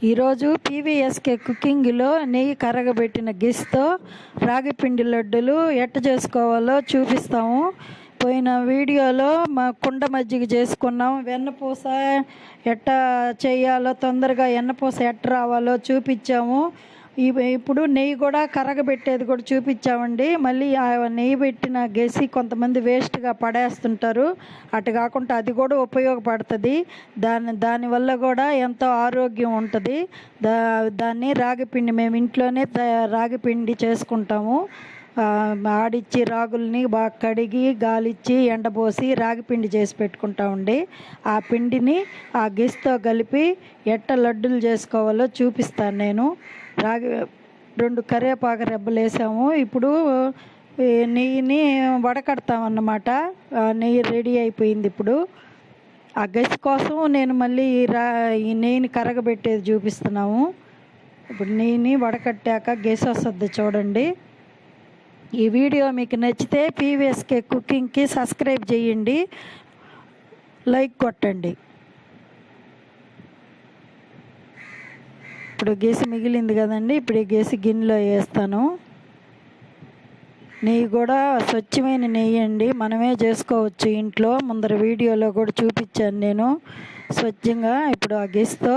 ఈరోజు పీవీఎస్కే కుకింగ్లో నెయ్యి కరగబెట్టిన గిస్తో రాగి పిండి లడ్డులు ఎట్ట చేసుకోవాలో చూపిస్తాము. పోయిన వీడియోలో మా కుండ మజ్జిగ చేసుకున్నాం. వెన్నపూస ఎట్ట చేయాలో, తొందరగా వెన్నపూస ఎట్ట రావాలో చూపించాము. ఇప్పుడు నెయ్యి కూడా కరగబెట్టేది కూడా చూపించామండి. మళ్ళీ ఆ నెయ్యి పెట్టిన గెసి కొంతమంది వేస్ట్గా పడేస్తుంటారు. అటు కాకుండా అది కూడా ఉపయోగపడుతుంది. దానివల్ల కూడా ఎంతో ఆరోగ్యం ఉంటుంది. దాన్ని రాగిపిండి మేము ఇంట్లోనే రాగిపిండి చేసుకుంటాము. ఆడిచ్చి రాగుల్ని బాగా కడిగి గాలిచ్చి ఎండబోసి రాగిపిండి చేసి పెట్టుకుంటామండి. ఆ పిండిని ఆ గెస్తో కలిపి ఎట్ట లడ్డులు చేసుకోవాలో చూపిస్తాను నేను. రెండు కరివేపాకు రెబ్బలు వేసాము. ఇప్పుడు నెయ్యిని వడకడతామన్నమాట. నెయ్యి రెడీ అయిపోయింది. ఇప్పుడు ఆ గసి కోసం నేను మళ్ళీ ఈ నెయ్యిని కరగబెట్టేది చూపిస్తున్నాము. ఇప్పుడు నెయ్యిని వడకట్టాక గసి వస్తుంది చూడండి. ఈ వీడియో మీకు నచ్చితే పీవీఎస్కే కుకింగ్కి సబ్స్క్రైబ్ చేయండి, లైక్ కొట్టండి. ఇప్పుడు గేసి మిగిలింది కదండి. ఇప్పుడు ఈ గేసి గిన్నెలో వేస్తాను. నెయ్యి కూడా స్వచ్ఛమైన నెయ్యి అండి, మనమే చేసుకోవచ్చు ఇంట్లో. ముందర వీడియోలో కూడా చూపించాను నేను స్వచ్ఛంగా. ఇప్పుడు ఆ గేసితో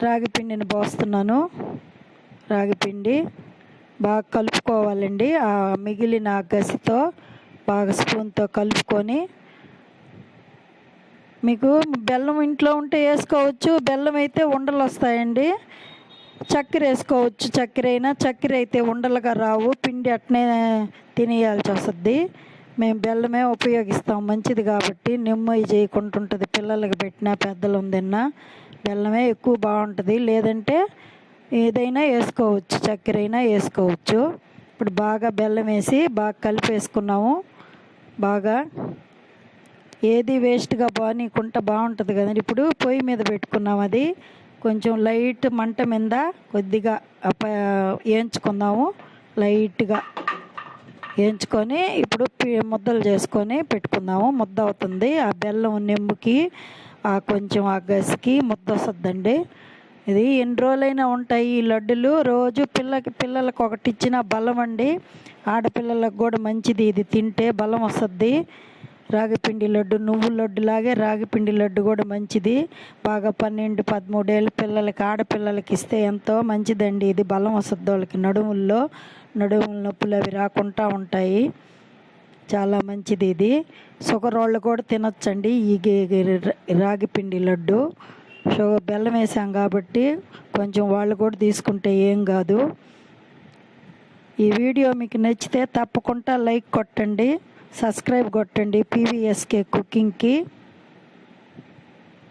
రాగిపిండిని పోస్తున్నాను. రాగిపిండి బాగా కలుపుకోవాలండి. ఆ మిగిలిన గసితో బాగా స్పూన్తో కలుపుకొని, మీకు బెల్లం ఇంట్లో ఉంటే వేసుకోవచ్చు. బెల్లం అయితే ఉండలు వస్తాయండి. చక్కెర వేసుకోవచ్చు. చక్కెర అయితే ఉండలుగా రావు, పిండి అట్నే తినేయాల్సి వస్తుంది. మేము బెల్లమే ఉపయోగిస్తాం, మంచిది కాబట్టి. నెమ్మది చేయకుండా ఉంటుంది. పిల్లలకి పెట్టినా పెద్దలు తిన్నా బెల్లమే ఎక్కువ బాగుంటుంది. లేదంటే ఏదైనా వేసుకోవచ్చు, చక్కెర అయినా వేసుకోవచ్చు. ఇప్పుడు బాగా బెల్లం వేసి బాగా కలిపేసుకున్నాము. బాగా ఏది వేస్ట్గా బానీకుంటా బాగుంటుంది కదండి. ఇప్పుడు పొయ్యి మీద పెట్టుకున్నాం. అది కొంచెం లైట్ మంట మీద కొద్దిగా వేయించుకుందాము. లైట్గా వేయించుకొని ఇప్పుడు ముద్దలు చేసుకొని పెట్టుకుందాము. ముద్ద అవుతుంది. ఆ బెల్లం నెంబుకి కొంచెం ఆ గసికి ముద్ద వస్తుందండి. ఇది ఎన్ని రోజులైనా ఉంటాయి ఈ లడ్డులు. రోజు పిల్లలకు ఒకటి ఇచ్చిన బలం అండి. ఆడపిల్లలకు కూడా మంచిది. ఇది తింటే బలం వస్తుంది. రాగిపిండి లడ్డు నువ్వుల లడ్డు లాగే రాగిపిండి లడ్డు కూడా మంచిది. బాగా 12-13 ఏళ్ళ పిల్లలకి, ఆడపిల్లలకి ఇస్తే ఎంతో మంచిదండి. ఇది బలం వస్తుంది వాళ్ళకి. నడుముల నొప్పులు అవి రాకుండా ఉంటాయి. చాలా మంచిది ఇది. షుగర్ వాళ్ళు కూడా తినొచ్చండి ఈ రాగిపిండి లడ్డు. బెల్లం వేసాం కాబట్టి కొంచెం వాళ్ళు కూడా తీసుకుంటే ఏం కాదు. ఈ వీడియో మీకు నచ్చితే తప్పకుండా లైక్ కొట్టండి, సబ్స్క్రైబ్ కొట్టండి పీవీఎస్కే కుకింగ్కి.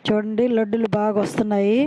చూడండి లడ్డులు బాగా వస్తున్నాయి.